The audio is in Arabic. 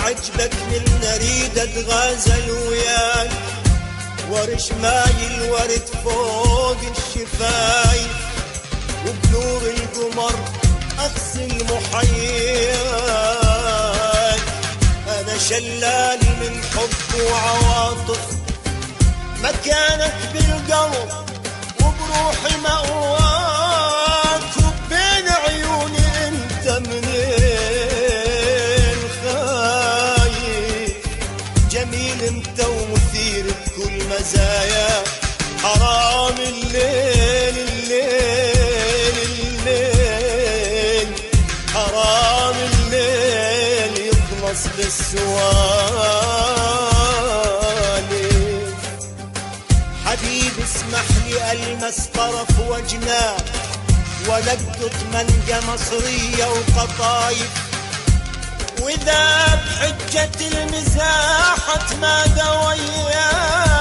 عجبك من اريد اتغازل وياك، ورش ماي الورد فوق الشفايف، وبنور القمر اغسل محياك. انا شلال من حب وعواطف، مكانك بالقلب وبروحي مأواك، وبين عيوني انت منين خايف. جميل انت ومثير بكل مزايا، حرام الليل الليل الليل، حرام الليل يخلص بالسوالف. حبيبي اسمح لي المس طرف وجناك، ولقط منجة مصرية وقطايف، واذا بحجة المزاح اتمادى وياك.